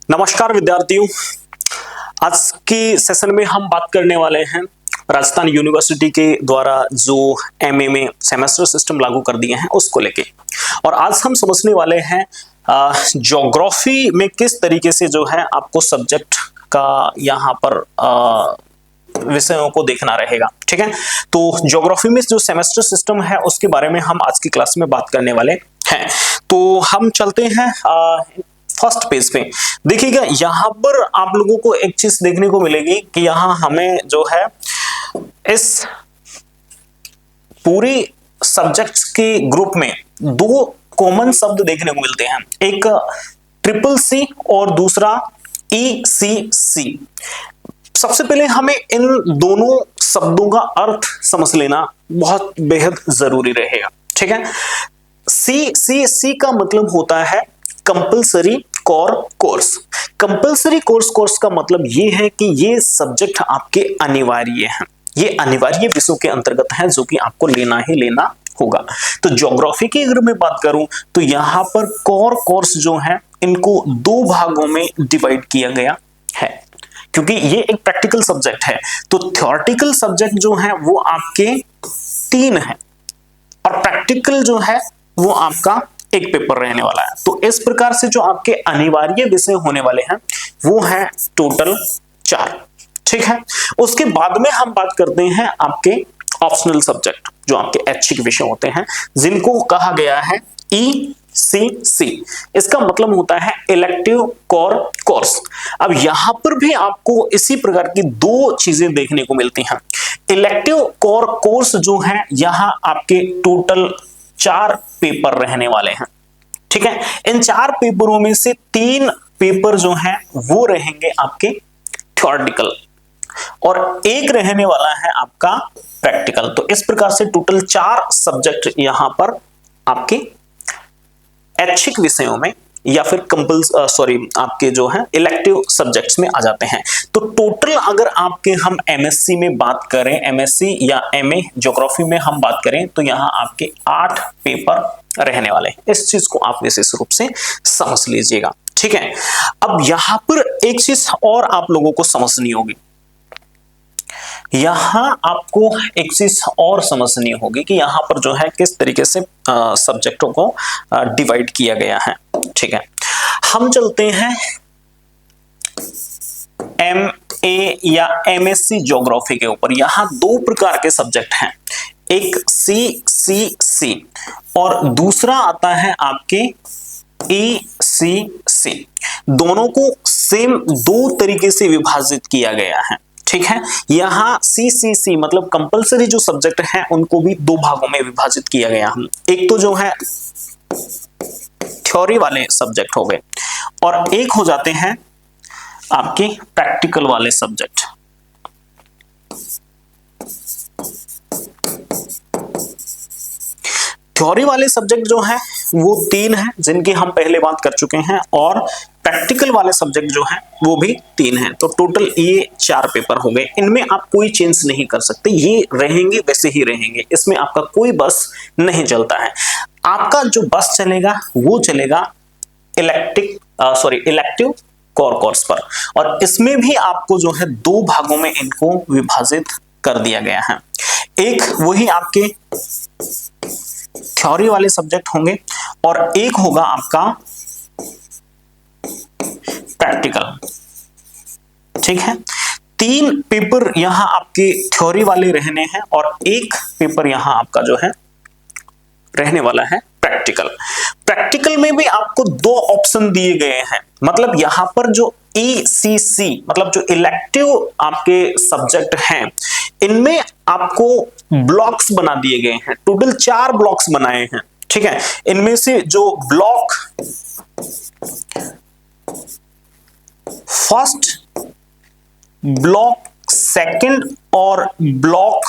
नमस्कार विद्यार्थियों। आज की सेशन में हम बात करने वाले हैं राजस्थान यूनिवर्सिटी के द्वारा जो एमए में सेमेस्टर सिस्टम लागू कर दिए हैं उसको लेके। और आज हम समझने वाले हैं ज्योग्राफी में किस तरीके से जो है आपको सब्जेक्ट का यहाँ पर विषयों को देखना रहेगा। ठीक है, तो ज्योग्राफी में जो सेमेस्टर सिस्टम है उसके बारे में हम आज की क्लास में बात करने वाले हैं। तो हम चलते हैं फर्स्ट पेज पे। देखिएगा, यहाँ पर आप लोगों को एक चीज देखने को मिलेगी कि यहाँ हमें जो है इस पूरी सब्जेक्ट्स के ग्रुप में दो कॉमन शब्द देखने को मिलते हैं, एक ट्रिपल सी और दूसरा ECC। सबसे पहले हमें इन दोनों शब्दों का अर्थ समझ लेना बहुत बेहद जरूरी रहेगा। ठीक है, CCC का मतलब होता है compulsory core course. Compulsory course का मतलब ये है कि ये सब्जेक्ट आपके अनिवार्य हैं, ये अनिवार्य विषयों के अंतर्गत है जो कि आपको लेना ही लेना होगा। तो ज्योग्राफी की अगर मैं बात करूं तो यहां पर कोर कोर्स जो है इनको दो भागों में डिवाइड किया गया है, क्योंकि ये एक प्रैक्टिकल सब्जेक्ट है। तो थ्योरेटिकल सब्जेक्ट जो है वो आपके 3 है और प्रैक्टिकल जो है वो आपका एक पेपर रहने वाला है। तो इस प्रकार से जो आपके अनिवार्य विषय होने वाले हैं वो है टोटल 4। ठीक है, उसके बाद में हम बात करते हैं आपके ऑप्शनल सब्जेक्ट जो आपके ऐच्छिक विषय होते हैं, जिनको कहा गया है ECC। इसका मतलब होता है इलेक्टिव कोर कोर्स। अब यहां पर भी आपको इसी प्रकार की दो चीजें देखने को मिलती हैं। इलेक्टिव कोर कोर्स जो है यहाँ आपके टोटल 4 पेपर रहने वाले हैं। ठीक है, इन 4 पेपरों में से 3 पेपर जो हैं वो रहेंगे आपके थ्योरेटिकल और एक रहने वाला है आपका प्रैक्टिकल। तो इस प्रकार से टोटल 4 सब्जेक्ट यहां पर आपके ऐच्छिक विषयों में या फिर आपके जो है इलेक्टिव सब्जेक्ट्स में आ जाते हैं। तो टोटल अगर आपके हम MSc में बात करें, MSc या MA ज्योग्राफी में हम बात करें तो यहाँ आपके 8 पेपर रहने वाले हैं। इस चीज को आप विशेष रूप से समझ लीजिएगा। ठीक है, अब यहां पर एक चीज और आप लोगों को समझनी होगी, यहां आपको एक चीज और समझनी होगी कि यहां पर जो है किस तरीके से सब्जेक्टों को डिवाइड किया गया है। ठीक है, हम चलते हैं MA या MSc ज्योग्राफी के ऊपर। यहां 2 प्रकार के सब्जेक्ट हैं, एक CCC और दूसरा आता है आपके ECC। दोनों को सेम 2 तरीके से विभाजित किया गया है। ठीक है, यहां CCC मतलब कंपलसरी जो सब्जेक्ट हैं उनको भी 2 भागों में विभाजित किया गया है। एक तो जो है थ्योरी वाले सब्जेक्ट हो गए और एक हो जाते हैं आपके प्रैक्टिकल वाले सब्जेक्ट। थ्योरी वाले सब्जेक्ट जो है वो 3 हैं जिनकी हम पहले बात कर चुके हैं और प्रैक्टिकल वाले सब्जेक्ट जो है वो भी 3 हैं। तो टोटल ये 4 पेपर हो गए। इनमें आप कोई चेंज नहीं कर सकते, ये रहेंगे वैसे ही रहेंगे, इसमें आपका कोई बस नहीं चलता है। आपका जो बस चलेगा वो चलेगा इलेक्टिव कोर कोर्स पर, और इसमें भी आपको जो है 2 भागों में इनको विभाजित कर दिया गया है। एक वही आपके थ्योरी वाले सब्जेक्ट होंगे और एक होगा आपका प्रैक्टिकल। ठीक है, 3 पेपर यहां आपके थ्योरी वाले रहने हैं और एक पेपर यहां आपका जो है रहने वाला है प्रैक्टिकल। प्रैक्टिकल में भी आपको 2 ऑप्शन दिए गए हैं, मतलब यहां पर जो ECC मतलब जो इलेक्टिव आपके सब्जेक्ट हैं इनमें आपको ब्लॉक्स बना दिए गए हैं। टोटल 4 ब्लॉक्स बनाए हैं। ठीक है, इनमें से जो ब्लॉक फर्स्ट, ब्लॉक सेकंड और ब्लॉक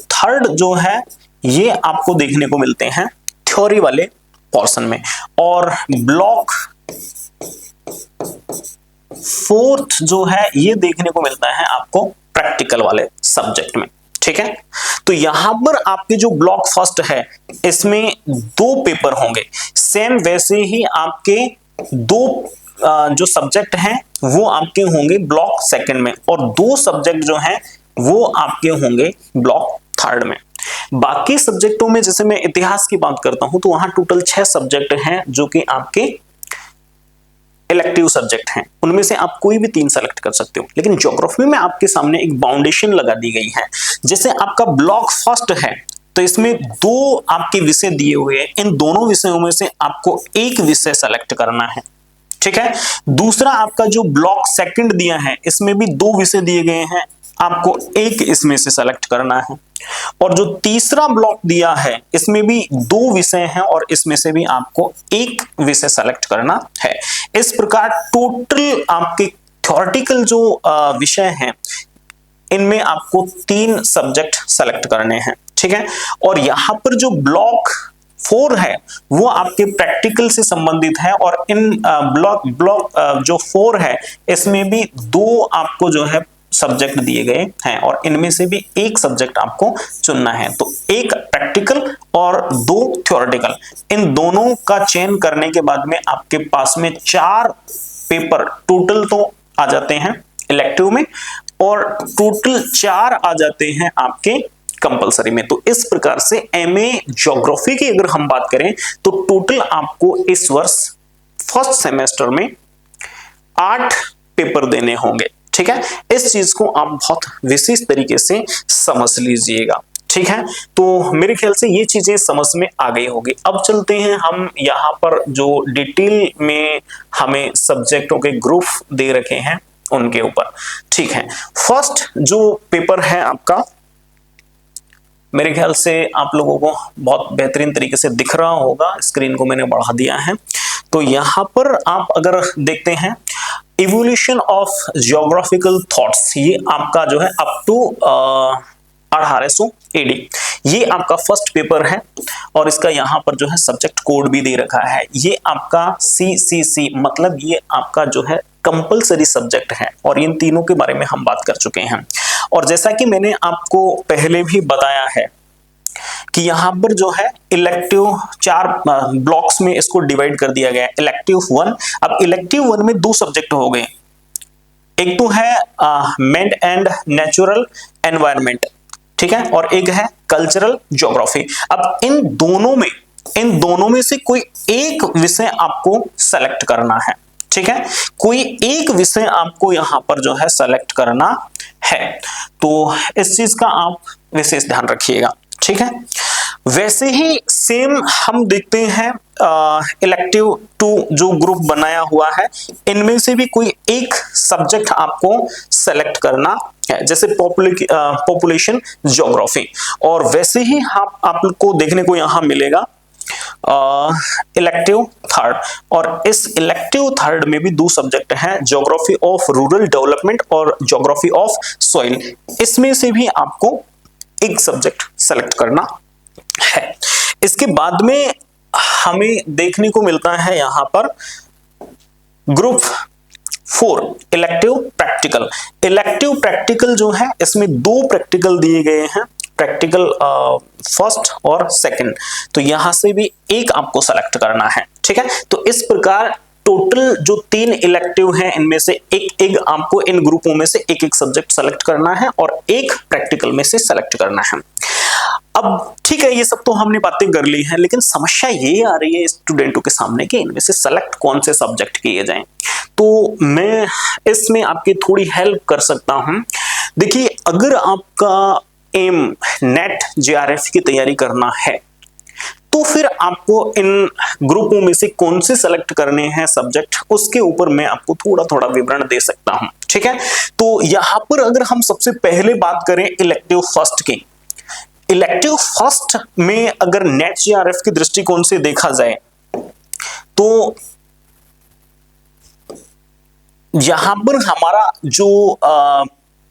थर्ड जो है ये आपको देखने को मिलते हैं थ्योरी वाले पोर्शन में, और ब्लॉक 4th जो है ये देखने को मिलता है आपको प्रैक्टिकल वाले सब्जेक्ट में। ठीक है। तो यहां पर आपके जो ब्लॉक फर्स्ट है इसमें 2 पेपर होंगे, सेम वैसे ही आपके 2 जो सब्जेक्ट हैं वो आपके होंगे ब्लॉक सेकंड में, और 2 सब्जेक्ट जो हैं वो आपके होंगे ब्लॉक थर्ड में। बाकी सब्जेक्टों में जैसे मैं इतिहास की बात करता हूं तो वहां टोटल 6 सब्जेक्ट हैं जो कि आपके इलेक्टिव सब्जेक्ट हैं, उनमें से आप कोई भी 3 सेलेक्ट कर सकते हो। लेकिन ज्योग्राफी में आपके सामने एक बाउंडेशन लगा दी गई है। जैसे आपका ब्लॉक फर्स्ट है तो इसमें 2 आपके विषय दिए हुए हैं, इन दोनों विषयों में से आपको एक विषय सेलेक्ट करना है, ठीक है। दूसरा आपका जो ब्लॉक सेकंड दिया है इसमें भी 2 विषय दिए गए हैं, आपको एक इसमें से सेलेक्ट करना है। और जो तीसरा ब्लॉक दिया है इसमें भी 2 विषय हैं और इसमें से भी आपको एक विषय सेलेक्ट करना है। इस प्रकार टोटल आपके थ्योरेटिकल जो विषय हैं इनमें आपको 3 सब्जेक्ट सेलेक्ट करने हैं, ठीक है। और यहां पर जो ब्लॉक 4 है वो आपके प्रैक्टिकल से संबंधित है, और इन ब्लॉक जो 4 है इसमें भी 2 आपको जो है सब्जेक्ट दिए गए हैं और इनमें से भी एक सब्जेक्ट आपको चुनना है। तो एक प्रैक्टिकल और 2 थ्योरेटिकल, इन दोनों का चयन करने के बाद में आपके पास में 4 पेपर टोटल तो आ जाते हैं इलेक्टिव में, और टोटल 4 आ जाते हैं आपके कंपलसरी में। तो इस प्रकार से एमए ज्योग्राफी की अगर हम बात करें तो टोटल आपको इस वर्ष फर्स्ट सेमेस्टर में 8 पेपर देने होंगे, ठीक है। इस चीज को आप बहुत विशेष तरीके से समझ लीजिएगा, ठीक है। तो मेरे ख्याल से ये चीजें समझ में आ गई होगी। अब चलते हैं हम यहाँ पर जो डिटेल में हमें सब्जेक्टों के ग्रुप दे रखे हैं उनके ऊपर, ठीक है। फर्स्ट जो पेपर है आपका, मेरे ख्याल से आप लोगों को बहुत बेहतरीन तरीके से दिख रहा होगा, स्क्रीन को मैंने बढ़ा दिया है। तो यहां पर आप अगर देखते हैं इवोल्यूशन ऑफ जियोग्राफिकल थॉट्स, ये आपका जो है अप टू 1800 AD, ये आपका फर्स्ट पेपर है और इसका यहाँ पर जो है सब्जेक्ट कोड भी दे रखा है। ये आपका CCC मतलब ये आपका जो है कंपलसरी सब्जेक्ट है, और इन तीनों के बारे में हम बात कर चुके हैं। और जैसा कि मैंने आपको पहले भी बताया है कि यहाँ पर जो है इलेक्टिव 4 ब्लॉक्स में इसको डिवाइड कर दिया गया है। इलेक्टिव 1, अब इलेक्टिव 1 में 2 सब्जेक्ट हो गए, एक तो है मैन एंड नेचुरल एनवायरनमेंट, ठीक है, और एक है कल्चरल ज्योग्राफी। अब इन दोनों में से कोई एक विषय आपको सेलेक्ट करना है, ठीक है। कोई एक विषय आपको यहां पर जो है सेलेक्ट करना है, तो इस चीज का आप विशेष ध्यान रखिएगा, ठीक है। वैसे ही सेम हम देखते हैं इलेक्टिव 2 जो ग्रुप बनाया हुआ है इनमें से भी कोई एक सब्जेक्ट आपको सेलेक्ट करना है, जैसे पॉपुलेशन ज्योग्राफी। और वैसे ही आपको देखने को यहां मिलेगा इलेक्टिव 3rd, और इस इलेक्टिव 3rd में भी 2 सब्जेक्ट हैं, ज्योग्राफी ऑफ रूरल डेवलपमेंट और ज्योग्राफी ऑफ सॉइल। इसमें से भी आपको एक सब्जेक्ट सेलेक्ट करना है। इसके बाद में हमें देखने को मिलता है यहां पर group 4 elective practical. Elective practical जो है इसमें 2 प्रैक्टिकल दिए गए हैं, प्रैक्टिकल फर्स्ट और सेकंड, तो यहां से भी एक आपको सेलेक्ट करना है, ठीक है। तो इस प्रकार टोटल जो 3 इलेक्टिव हैं इनमें से एक आपको इन ग्रुपों में से एक सब्जेक्ट सेलेक्ट करना है और एक प्रैक्टिकल में से सेलेक्ट करना है। अब ठीक है, ये सब तो हमने बातें कर ली हैं, लेकिन समस्या ये आ रही है स्टूडेंटों के सामने कि इनमें से सेलेक्ट कौन से सब्जेक्ट किए जाएं। तो मैं इसमें आपकी थोड़ी हेल्प कर सकता हूं। देखिए, अगर आपका एम नेट JRF की तैयारी करना है तो फिर आपको इन ग्रुपों में से कौन से सेलेक्ट करने हैं सब्जेक्ट, उसके ऊपर मैं आपको थोड़ा थोड़ा विवरण दे सकता हूं, ठीक है। तो यहां पर अगर हम सबसे पहले बात करें इलेक्टिव फर्स्ट की, इलेक्टिव फर्स्ट में अगर नेट JRF के दृष्टिकोण से देखा जाए तो यहां पर हमारा जो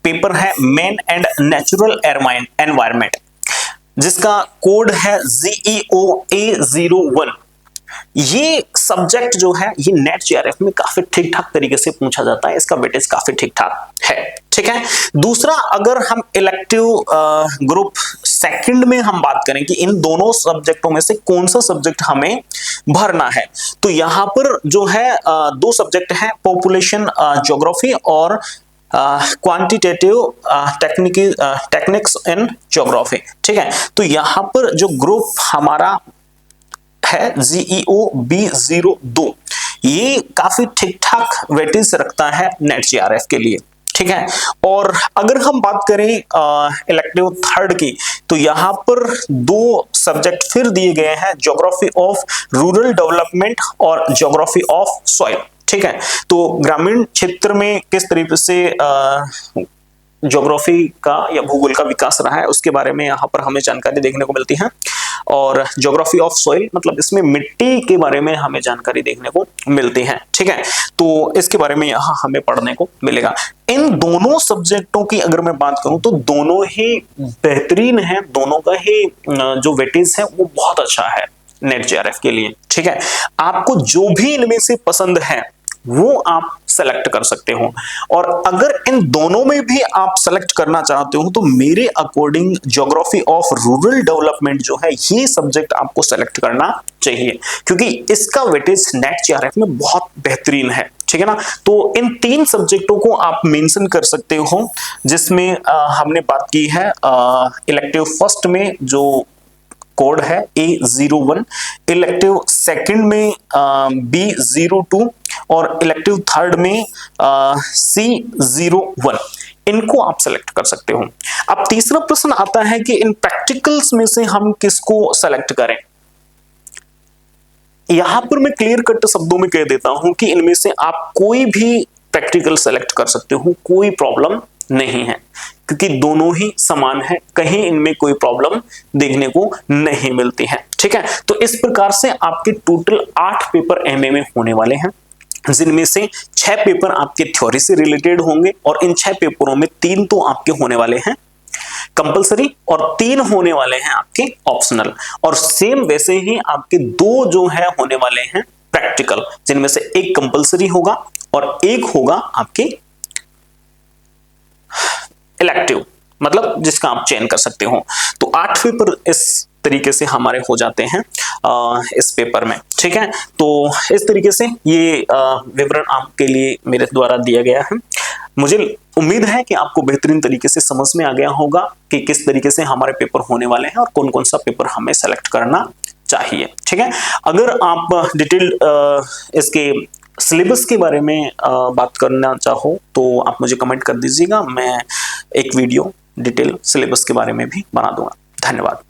पेपर है मैन एंड नेचुरल एनवायरनमेंट, जिसका कोड है GEO A01, ये सब्जेक्ट जो है ये नेट जेआरएफ में काफी ठीक ठाक तरीके से पूछा जाता है, इसका वेटेज काफी ठीक ठाक है। ठीक है, दूसरा अगर हम इलेक्टिव ग्रुप सेकंड में हम बात करें कि इन दोनों सब्जेक्टों में से कौन सा सब्जेक्ट हमें भरना है, तो यहां पर जो है दो सब्जेक्ट हैं, पॉपुलेशन ज्योग्राफी और क्वांटिटेटिव टेक्निक्स इन ज्योग्राफी। ठीक है, तो यहां पर जो ग्रुप हमारा है GEO B02, ये काफी ठीक ठाक वेटेज रखता है नेट जेआरएफ के लिए। ठीक है, और अगर हम बात करें इलेक्टिव थर्ड की, तो यहां पर दो सब्जेक्ट फिर दिए गए हैं, ज्योग्राफी ऑफ रूरल डेवलपमेंट और ज्योग्राफी ऑफ सॉइल। ठीक है, तो ग्रामीण क्षेत्र में किस तरीके से ज्योग्राफी का या भूगोल का विकास रहा है उसके बारे में यहाँ पर हमें जानकारी देखने को मिलती है, और ज्योग्राफी ऑफ सॉइल मतलब इसमें मिट्टी के बारे में हमें जानकारी देखने को मिलती है। ठीक है, तो इसके बारे में यहाँ हमें पढ़ने को मिलेगा। इन दोनों सब्जेक्टों की अगर मैं बात करूं तो दोनों ही बेहतरीन है, दोनों का ही जो वेटेज है वो बहुत अच्छा है नेट जेआरएफ के लिए। ठीक है, आपको जो भी इनमें से पसंद है वो आप सेलेक्ट कर सकते हो, और अगर इन दोनों में भी आप सेलेक्ट करना चाहते हो तो मेरे according geography of rural development जो है ये सब्जेक्ट आपको सेलेक्ट करना चाहिए, क्योंकि इसका वेटेज नेट जेआरएफ में बहुत बेहतरीन है। ठीक है ना, तो इन तीन सब्जेक्टों को आप मेंशन कर सकते हो, जिसमें हमने बात की है इलेक्टिव फर्स्ट में जो कोड है A01, इलेक्टिव सेकंड में B02 और इलेक्टिव थर्ड में C01, इनको आप सेलेक्ट कर सकते हो। अब तीसरा प्रश्न आता है कि इन प्रैक्टिकल्स में से हम किसको सेलेक्ट करें। यहां पर मैं क्लियर कट शब्दों में कह देता हूं कि इनमें से आप कोई भी प्रैक्टिकल सेलेक्ट कर सकते हो, कोई प्रॉब्लम नहीं है, क्योंकि दोनों ही समान है, कहीं इनमें कोई प्रॉब्लम देखने को नहीं मिलती है। ठीक है, तो इस प्रकार से आपके टोटल 8 पेपर एमए में होने वाले हैं, जिनमें से 6 पेपर आपके थ्योरी से रिलेटेड होंगे, और इन 6 पेपरों में 3 तो आपके होने वाले हैं कंपलसरी और 3 होने वाले हैं आपके ऑप्शनल, और सेम वैसे ही आपके 2 जो है होने वाले हैं प्रैक्टिकल, जिनमें से एक कंपलसरी होगा और एक होगा आपके इलेक्टिव, मतलब जिसका आप चयन कर सकते हो। तो 8 पेपर इस तरीके से हमारे हो जाते हैं इस पेपर में। ठीक है, तो इस तरीके से ये विवरण आपके लिए मेरे द्वारा दिया गया है। मुझे उम्मीद है कि आपको बेहतरीन तरीके से समझ में आ गया होगा कि किस तरीके से हमारे पेपर होने वाले हैं और कौन कौन सा पेपर हमें सेलेक्ट करना चाहिए। ठीक है, अगर आप डिटेल इसके सिलेबस के बारे में बात करना चाहो तो आप मुझे कमेंट कर दीजिएगा, मैं एक वीडियो डिटेल सिलेबस के बारे में भी बना दूंगा। धन्यवाद।